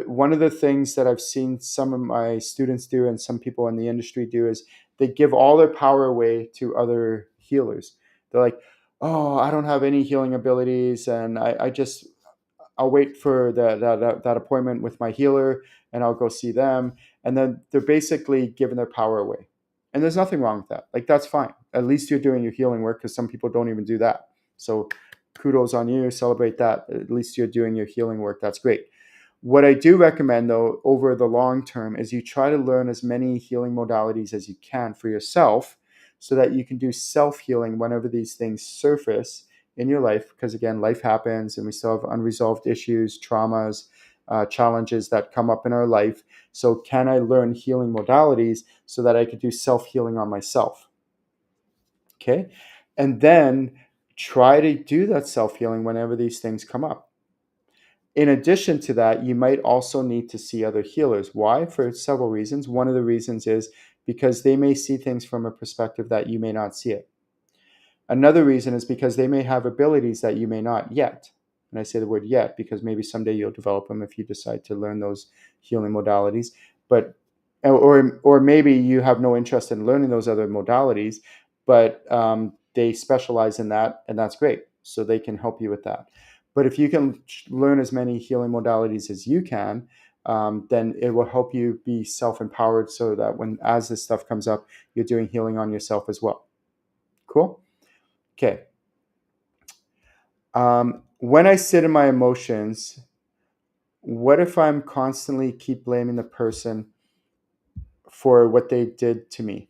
One of the things that I've seen some of my students do and some people in the industry do is they give all their power away to other healers. They're like, oh, I don't have any healing abilities, and I'll wait for that appointment with my healer, and I'll go see them. And then they're basically giving their power away. And there's nothing wrong with that. Like, that's fine. At least you're doing your healing work, because some people don't even do that. So kudos on you. Celebrate that. At least you're doing your healing work. That's great. What I do recommend, though, over the long term, is you try to learn as many healing modalities as you can for yourself, so that you can do self-healing whenever these things surface in your life. Because again, life happens, and we still have unresolved issues, traumas, challenges that come up in our life. So can I learn healing modalities so that I could do self-healing on myself? Okay. And then try to do that self-healing whenever these things come up. In addition to that, you might also need to see other healers. Why? For several reasons. One of the reasons is because they may see things from a perspective that you may not see it. Another reason is because they may have abilities that you may not yet. And I say the word yet because maybe someday you'll develop them if you decide to learn those healing modalities. But or maybe you have no interest in learning those other modalities, but they specialize in that, and that's great. So they can help you with that. But if you can learn as many healing modalities as you can, then it will help you be self-empowered, so that as this stuff comes up, you're doing healing on yourself as well. Cool. Okay. When I sit in my emotions, what if I'm constantly keep blaming the person for what they did to me?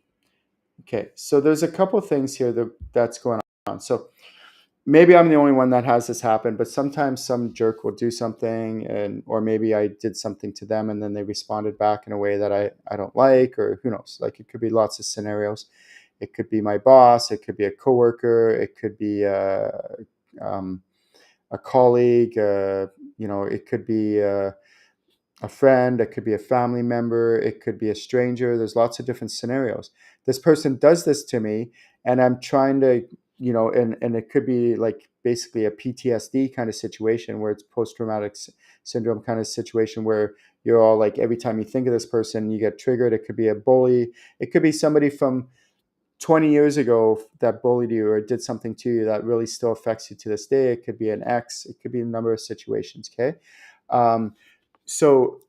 Okay, so there's a couple of things here that's going on. So maybe I'm the only one that has this happen, but sometimes some jerk will do something, or maybe I did something to them and then they responded back in a way that I don't like, or who knows? Like, it could be lots of scenarios. It could be my boss, it could be a coworker, it could be um, a colleague, it could be a friend, it could be a family member, it could be a stranger. There's lots of different scenarios. This person does this to me, and I'm trying to, and it could be like basically a PTSD kind of situation, where it's post-traumatic syndrome kind of situation, where you're all like, every time you think of this person, you get triggered. It could be a bully. It could be somebody from 20 years ago that bullied you or did something to you that really still affects you to this day. It could be an ex, it could be a number of situations. Okay. Um, so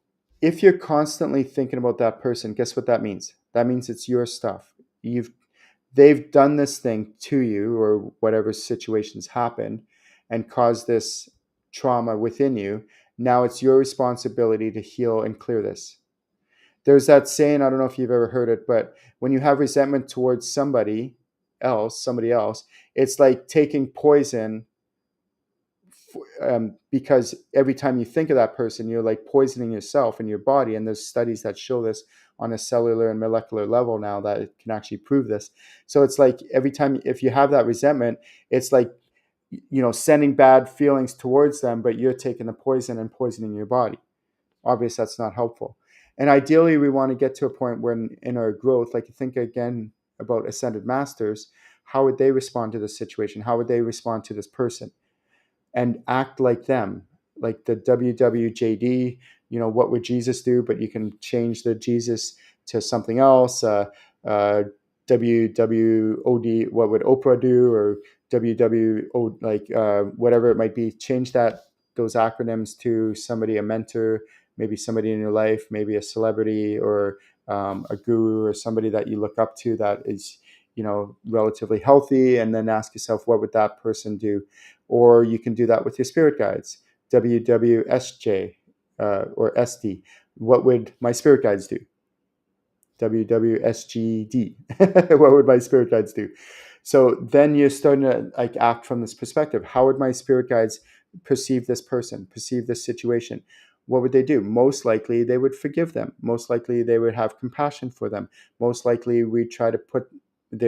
if you're constantly thinking about that person, guess what that means? That means it's your stuff. They've done this thing to you or whatever situations happen and caused this trauma within you. Now it's your responsibility to heal and clear this. There's that saying, I don't know if you've ever heard it, but when you have resentment towards somebody else, it's like taking poison, because every time you think of that person, you're like poisoning yourself and your body. And there's studies that show this on a cellular and molecular level now that it can actually prove this. So it's like every time, if you have that resentment, it's like, sending bad feelings towards them, but you're taking the poison and poisoning your body. Obviously, that's not helpful. And ideally, we want to get to a point where in our growth, like, think again about ascended masters, how would they respond to this situation? How would they respond to this person? And act like them, like the WWJD, what would Jesus do? But you can change the Jesus to something else. WWOD, what would Oprah do? Or WWO, like whatever it might be. Change those acronyms to somebody, a mentor, maybe somebody in your life, maybe a celebrity or a guru or somebody that you look up to that is relatively healthy, and then ask yourself, what would that person do? Or you can do that with your spirit guides, WWSJ or SD. What would my spirit guides do? WWSGD. What would my spirit guides do? So then you're starting to like act from this perspective. How would my spirit guides perceive this person, perceive this situation? What would they do? Most likely they would forgive them. Most likely they would have compassion for them. Most likely they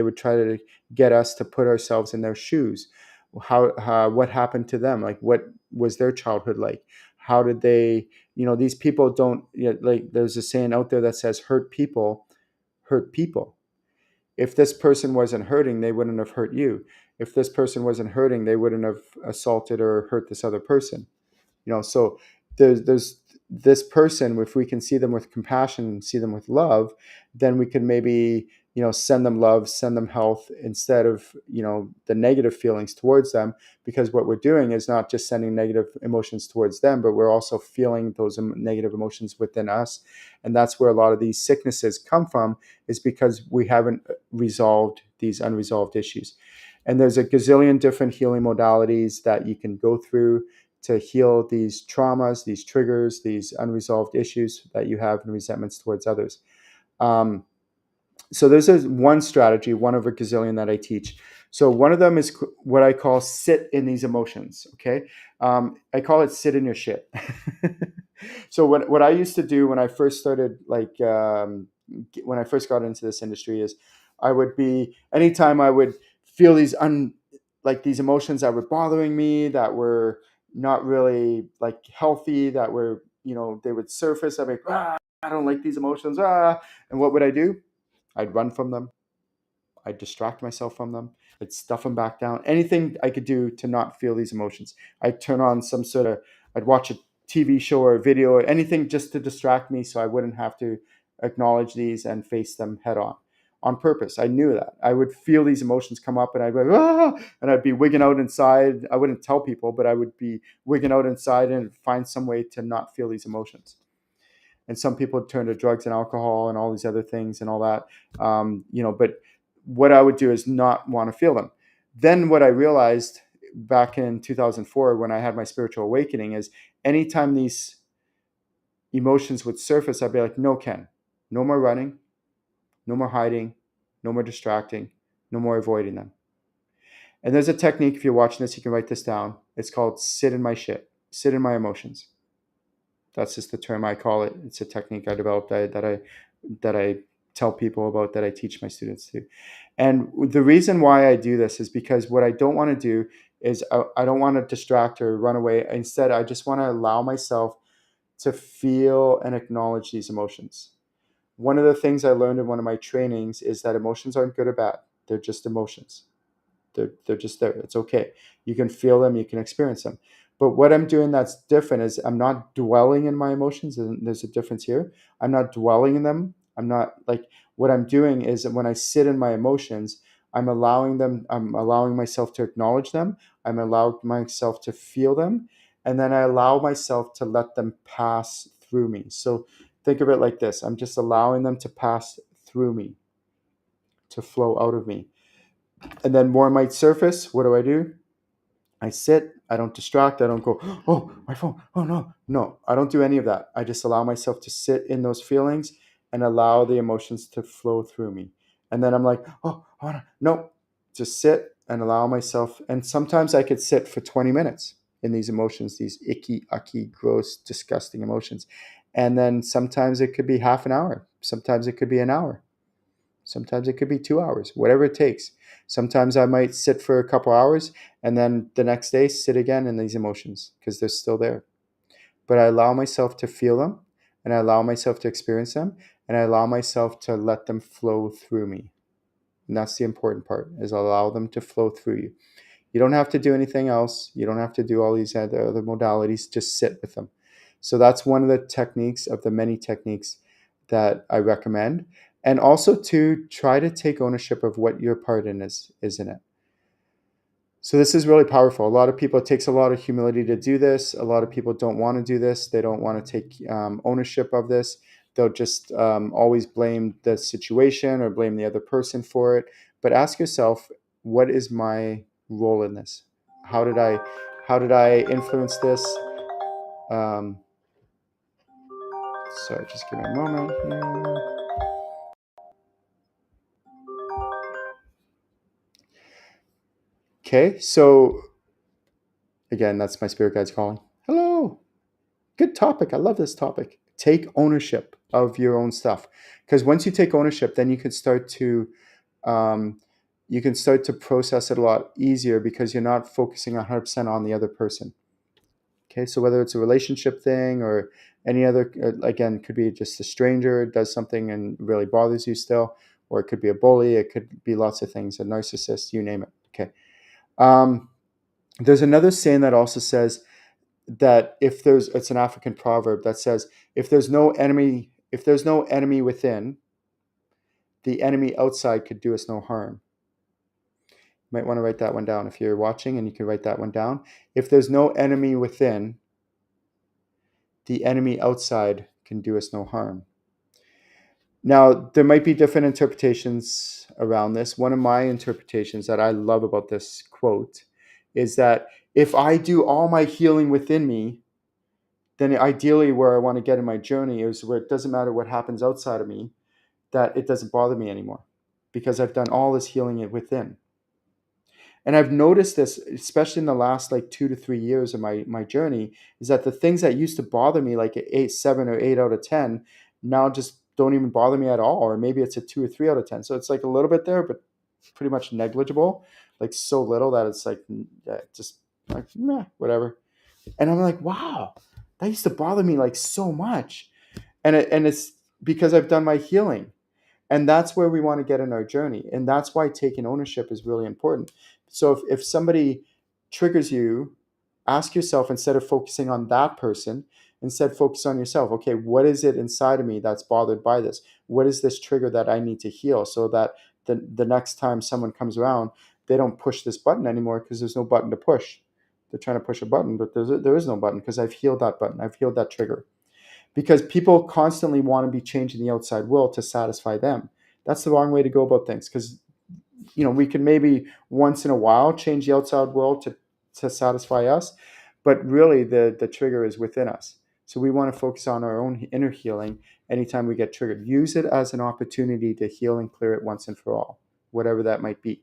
would try to get us to put ourselves in their shoes. What happened to them? Like, what was their childhood like? How did they, these people don't, like, there's a saying out there that says hurt people hurt people. If this person wasn't hurting, they wouldn't have hurt you. If this person wasn't hurting, they wouldn't have assaulted or hurt this other person. So there's this person, if we can see them with compassion, see them with love, then we can maybe send them love, send them health, instead of the negative feelings towards them. Because what we're doing is not just sending negative emotions towards them, but we're also feeling those negative emotions within us. And that's where a lot of these sicknesses come from, is because we haven't resolved these unresolved issues. And there's a gazillion different healing modalities that you can go through to heal these traumas, these triggers, these unresolved issues that you have and resentments towards others. So there's one strategy, one of a gazillion that I teach. So one of them is what I call sit in these emotions. Okay. I call it sit in your shit. So what I used to do when I first started, when I first got into this industry, is I would be, anytime I would feel these emotions that were bothering me, that were not really like healthy, that were, they would surface. I'd be like, I don't like these emotions. And what would I do? I'd run from them. I'd distract myself from them. I'd stuff them back down. Anything I could do to not feel these emotions. I'd turn on I'd watch a TV show or a video or anything just to distract me, so I wouldn't have to acknowledge these and face them head on purpose. I knew that. I would feel these emotions come up and I'd be like, and I'd be wigging out inside. I wouldn't tell people, but I would be wigging out inside and find some way to not feel these emotions. And some people turn to drugs and alcohol and all these other things and all that, but what I would do is not want to feel them. Then what I realized back in 2004, when I had my spiritual awakening, is anytime these emotions would surface, I'd be like, no, Ken, no more running, no more hiding, no more distracting, no more avoiding them. And there's a technique, if you're watching this, you can write this down. It's called sit in my shit, sit in my emotions. That's just the term I call it. It's a technique I developed that I tell people about, that I teach my students to. And the reason why I do this is because what I don't want to do is I don't want to distract or run away. Instead, I just want to allow myself to feel and acknowledge these emotions. One of the things I learned in one of my trainings is that emotions aren't good or bad. They're just emotions. They're just there. It's okay. You can feel them. You can experience them. But what I'm doing that's different is I'm not dwelling in my emotions. And there's a difference here. I'm not dwelling in them. I'm not like, what I'm doing is when I sit in my emotions, I'm allowing myself to acknowledge them. I'm allowing myself to feel them. And then I allow myself to let them pass through me. So think of it like this. I'm just allowing them to pass through me, to flow out of me. And then more might surface. What do? I sit, I don't distract, I don't go, oh, my phone, oh no. No, I don't do any of that. I just allow myself to sit in those feelings and allow the emotions to flow through me. And then I'm like, oh no, no, just sit and allow myself. And sometimes I could sit for 20 minutes in these emotions, these icky, ucky, gross, disgusting emotions. And then sometimes it could be half an hour. Sometimes it could be an hour. Sometimes it could be 2 hours, whatever it takes. Sometimes I might sit for a couple hours and then the next day sit again in these emotions because they're still there. But I allow myself to feel them, and I allow myself to experience them, and I allow myself to let them flow through me. And that's the important part, is allow them to flow through you. You don't have to do anything else. You don't have to do all these other modalities. Just sit with them. So that's one of the techniques of the many techniques that I recommend. And also to try to take ownership of what your part in is in it. So this is really powerful. A lot of people, it takes a lot of humility to do this. A lot of people don't want to do this. They don't want to take ownership of this. They'll just always blame the situation or blame the other person for it. But ask yourself, what is my role in this? How did I influence this? Um, sorry, just give me a moment here. Okay, so again, that's my spirit guides calling. Hello. Good topic. I love this topic. Take ownership of your own stuff, because once you take ownership, then um, you can start to process it a lot easier because you're not focusing 100% on the other person. Okay, so whether it's a relationship thing or any other, again, could be just a stranger does something and really bothers you still, or it could be a bully, it could be lots of things, a narcissist, you name it. Okay. Um, there's another saying that also says that it's an African proverb that says, if there's no enemy within, the enemy outside could do us no harm. You might want to write that one down if you're watching, and you can write that one down. If there's no enemy within, the enemy outside can do us no harm. Now, there might be different interpretations around this. One of my interpretations that I love about this quote is that if I do all my healing within me, then ideally where I want to get in my journey is where it doesn't matter what happens outside of me, that it doesn't bother me anymore because I've done all this healing within. And I've noticed this, especially in the last like 2 to 3 years of my journey, is that the things that used to bother me, like an 8, 7, or 8 out of 10, now just don't even bother me at all. Or maybe it's a 2 or 3 out of 10. So it's like a little bit there, but pretty much negligible, like so little that it's like just like meh, whatever. And I'm like, wow, that used to bother me like so much, and it's because I've done my healing. And that's where we want to get in our journey. And that's why taking ownership is really important. So if somebody triggers you, ask yourself, instead of focusing on that person, instead focus on yourself. Okay, what is it inside of me that's bothered by this? What is this trigger that I need to heal so that the next time someone comes around, they don't push this button anymore because there's no button to push. They're trying to push a button, but there is no button because I've healed that button. I've healed that trigger. Because people constantly want to be changing the outside world to satisfy them. That's the wrong way to go about things, because we can maybe once in a while change the outside world to satisfy us, but really the trigger is within us. So we want to focus on our own inner healing anytime we get triggered. Use it as an opportunity to heal and clear it once and for all, whatever that might be.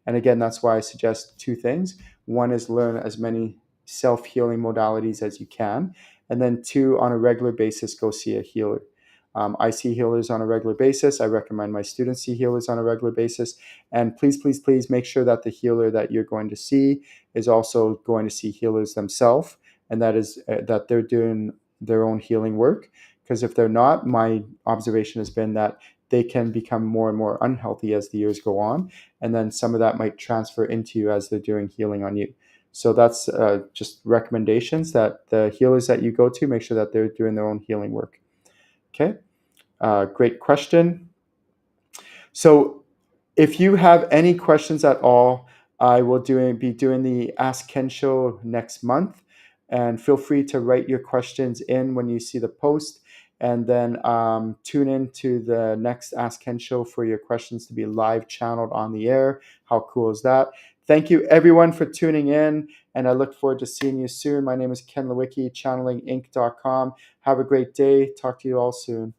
And again, that's why I suggest two things. One is learn as many self-healing modalities as you can. And then two, on a regular basis, go see a healer. I see healers on a regular basis. I recommend my students see healers on a regular basis. And please, please, please make sure that the healer that you're going to see is also going to see healers themselves, and that is that they're doing their own healing work. Because if they're not, my observation has been that they can become more and more unhealthy as the years go on. And then some of that might transfer into you as they're doing healing on you. So that's just recommendations that the healers that you go to, make sure that they're doing their own healing work. Okay. Great question. So if you have any questions at all, I will be doing the Ask Ken show next month. And feel free to write your questions in when you see the post. And then tune in to the next Ask Ken show for your questions to be live channeled on the air. How cool is that? Thank you, everyone, for tuning in. And I look forward to seeing you soon. My name is Ken Lewicki, channelinginc.com. Have a great day. Talk to you all soon.